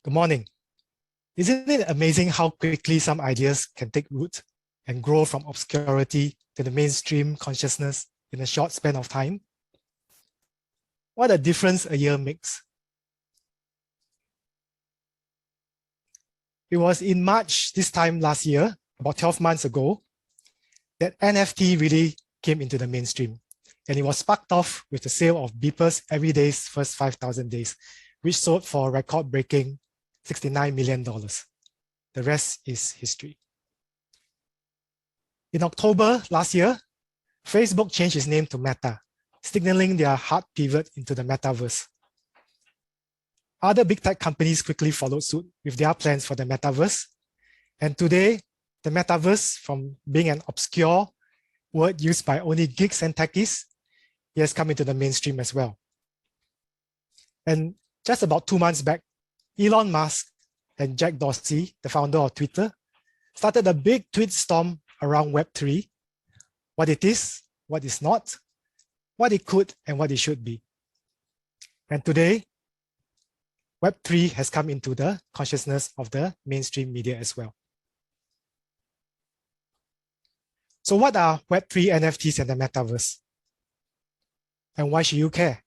Good morning. Isn't it amazing how quickly some ideas can take root and grow from obscurity to the mainstream consciousness in a short span of time? What a difference a year makes. It was in March this time last year, about 12 months ago, that NFT really came into the mainstream. And it was sparked off with the sale of Beeper's Everyday's first 5,000 days, which sold for a record-breaking $69 million. The rest is history. In October last year, Facebook changed its name to Meta, signaling their hard pivot into the metaverse. Other big tech companies quickly followed suit with their plans for the metaverse. And today, the metaverse, from being an obscure word used by only geeks and techies, it has come into the mainstream as well. And just about 2 months back, Elon Musk and Jack Dorsey, the founder of Twitter, started a big tweet storm around Web3, what it is, what it's not, what it could, and what it should be. And today, Web3 has come into the consciousness of the mainstream media as well. So what are Web3 NFTs and the metaverse? And why should you care?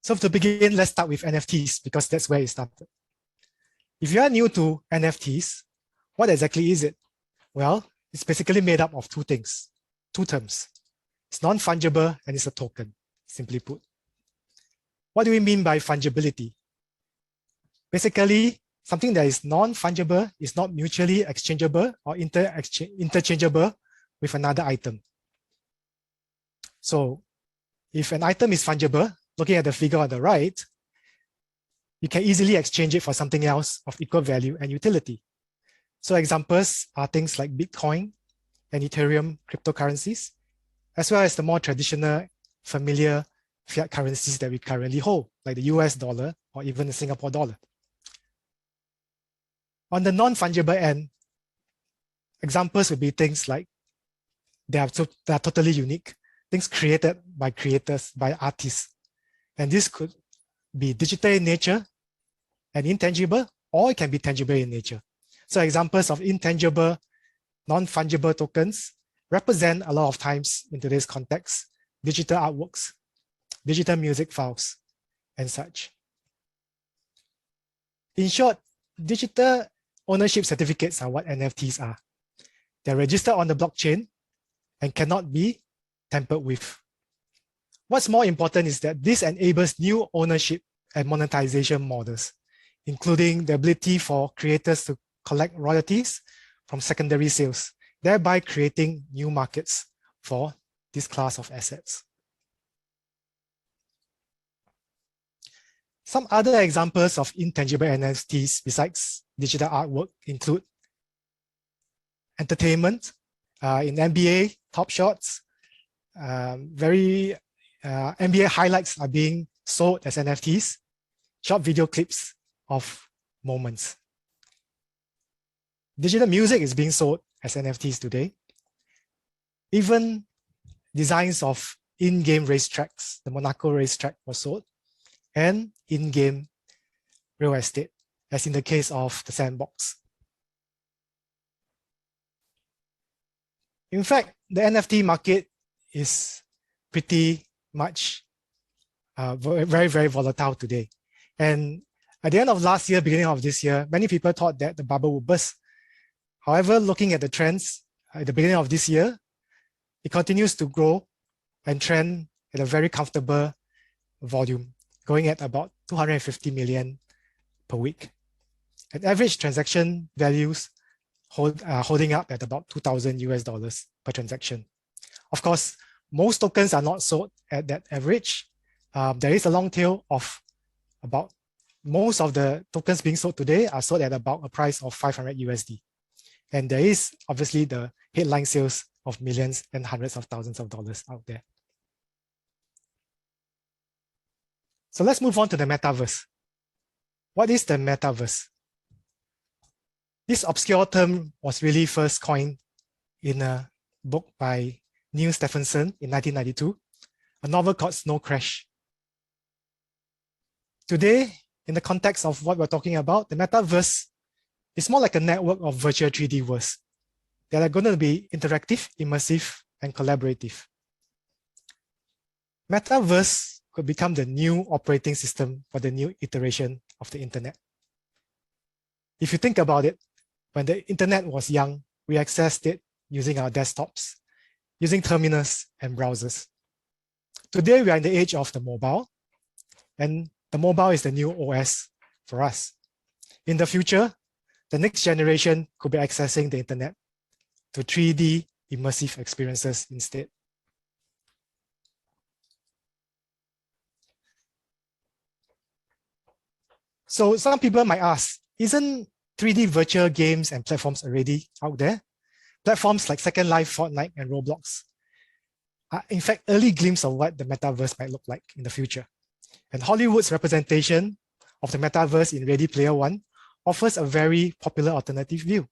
So to begin, let's start with NFTs because that's where it started. If you are new to NFTs, what exactly is it? Well, it's basically made up of two terms. It's non-fungible and it's a token, simply put. What do we mean by fungibility? Basically, something that is non-fungible is not mutually exchangeable or interchangeable with another item. So if an item is fungible, looking at the figure on the right, you can easily exchange it for something else of equal value and utility. So examples are things like Bitcoin and Ethereum cryptocurrencies, as well as the more traditional, familiar fiat currencies that we currently hold, like the US dollar or even the Singapore dollar. On the non-fungible end, examples would be things like they are totally unique, things created by creators, by artists. And this could be digital in nature and intangible, or it can be tangible in nature. So examples of intangible, non-fungible tokens represent a lot of times in today's context, digital artworks, digital music files, and such. In short, digital ownership certificates are what NFTs are. They're registered on the blockchain and cannot be tampered with. What's more important is that this enables new ownership and monetization models, including the ability for creators to collect royalties from secondary sales, thereby creating new markets for this class of assets. Some other examples of intangible NFTs besides digital artwork include entertainment. In NBA, Top Shots, NBA highlights are being sold as NFTs, short video clips of moments. Digital music is being sold as NFTs today. Even designs of in-game racetracks, the Monaco racetrack was sold, and in-game real estate, as in the case of the Sandbox. In fact, the NFT market is pretty much very, very volatile today. And at the end of last year, beginning of this year, many people thought that the bubble would burst. However, looking at the trends at the beginning of this year, it continues to grow and trend at a very comfortable volume, going at about 250 million per week. And average transaction values holding up at about $2,000 per transaction. Of course, most tokens are not sold at that average. There is a long tail of about most of the tokens being sold today are sold at about a price of $500. And there is obviously the headline sales of millions and hundreds of thousands of dollars out there. So let's move on to the metaverse. What is the metaverse? This obscure term was really first coined in a book by Neil Stephenson in 1992. a novel called Snow Crash. Today, in the context of what we're talking about, the metaverse is more like a network of virtual 3D worlds that are going to be interactive, immersive, and collaborative. Metaverse could become the new operating system for the new iteration of the internet. If you think about it, when the internet was young, we accessed it using our desktops, using terminals and browsers. Today, we are in the age of the mobile, and the mobile is the new OS for us. In the future, the next generation could be accessing the internet to 3D immersive experiences instead. So some people might ask, isn't 3D virtual games and platforms already out there? Platforms like Second Life, Fortnite, and Roblox are in fact early glimpse of what the metaverse might look like in the future. And Hollywood's representation of the metaverse in Ready Player One offers a very popular alternative view.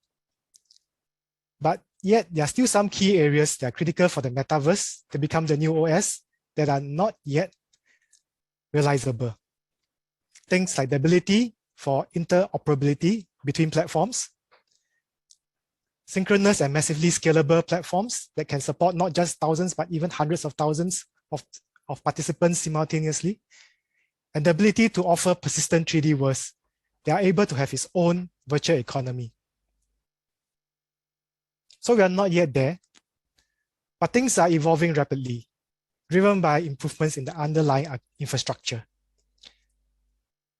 But yet there are still some key areas that are critical for the metaverse to become the new OS that are not yet realizable. Things like the ability for interoperability between platforms, synchronous and massively scalable platforms that can support not just thousands, but even hundreds of thousands of participants simultaneously, and the ability to offer persistent 3D worlds that are able to have its own virtual economy. So we are not yet there, but things are evolving rapidly, driven by improvements in the underlying infrastructure.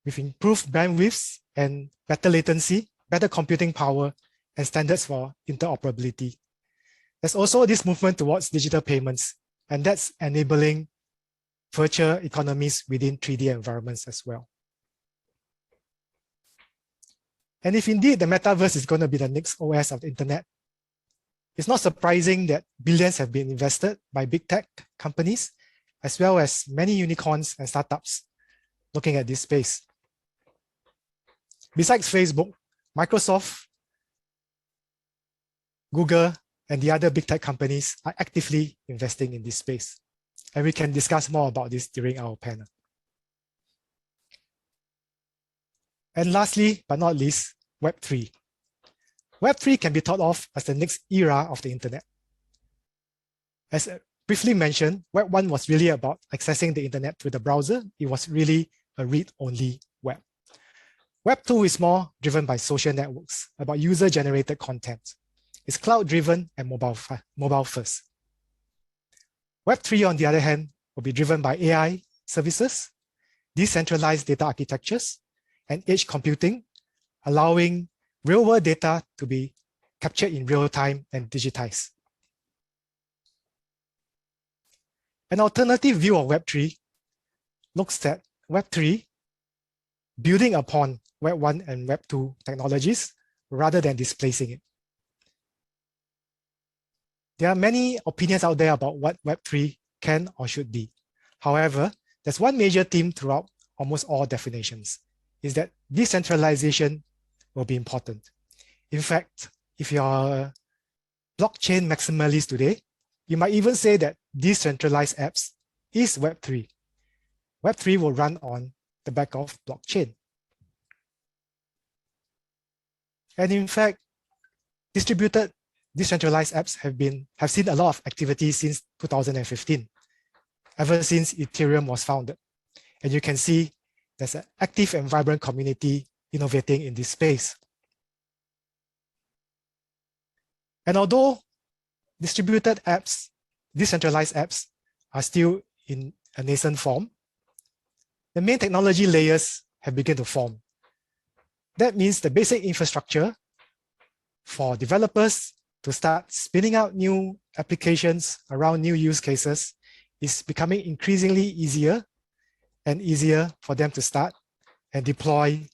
With improved bandwidths and better latency, better computing power, and standards for interoperability. There's also this movement towards digital payments, and that's enabling virtual economies within 3D environments as well. And if indeed the metaverse is going to be the next OS of the internet, it's not surprising that billions have been invested by big tech companies, as well as many unicorns and startups looking at this space. Besides Facebook, Microsoft, Google, and the other big tech companies are actively investing in this space. And we can discuss more about this during our panel. And lastly, but not least, Web3. Web3 can be thought of as the next era of the internet. As briefly mentioned, Web 1 was really about accessing the internet through the browser. It was really a read-only web. Web 2 is more driven by social networks, about user-generated content. It's cloud-driven and mobile first. Web 3, on the other hand, will be driven by AI services, decentralized data architectures, and edge computing, allowing real-world data to be captured in real time and digitized. An alternative view of Web 3 looks at Web 3 building upon Web 1 and Web 2 technologies rather than displacing it. There are many opinions out there about what Web 3 can or should be. However, there's one major theme throughout almost all definitions, is that decentralization will be important. In fact, if you're a blockchain maximalist today, you might even say that decentralized apps is Web 3. Web 3 will run on the back of blockchain. And in fact, distributed decentralized apps have seen a lot of activity since 2015, ever since Ethereum was founded. And you can see there's an active and vibrant community innovating in this space. And although distributed apps, decentralized apps are still in a nascent form, the main technology layers have begun to form. That means the basic infrastructure for developers to start spinning out new applications around new use cases is becoming increasingly easier and easier for them to start and deploy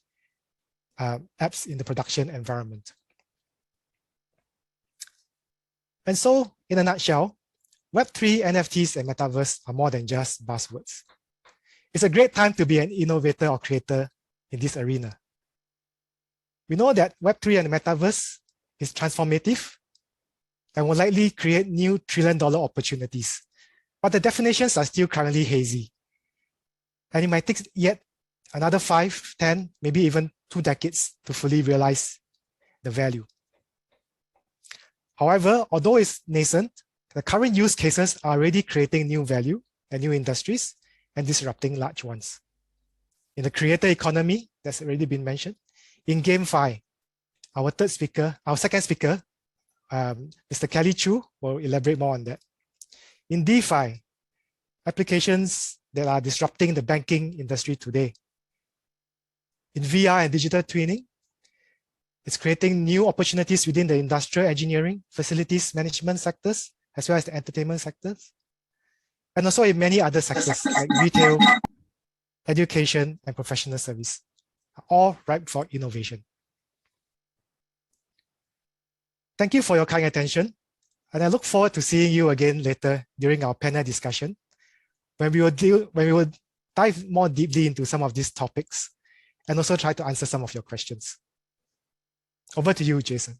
apps in the production environment. And so, in a nutshell, Web3, NFTs, and Metaverse are more than just buzzwords. It's a great time to be an innovator or creator in this arena. We know that Web3 and the Metaverse is transformative and will likely create new trillion-dollar opportunities. but the definitions are still currently hazy. And it might take yet another 5, 10, maybe even 2 decades to fully realize the value. However, although it's nascent, the current use cases are already creating new value and new industries and disrupting large ones. In the creator economy, that's already been mentioned. In GameFi, our second speaker, Mr. Kelly Chu will elaborate more on that. In DeFi, applications that are disrupting the banking industry today. In VR and digital twinning, it's creating new opportunities within the industrial engineering, facilities management sectors, as well as the entertainment sectors. And also in many other sectors like retail, education, and professional service, all ripe for innovation. Thank you for your kind attention. And I look forward to seeing you again later during our panel discussion, when we will dive more deeply into some of these topics and also try to answer some of your questions. Over to you, Jason.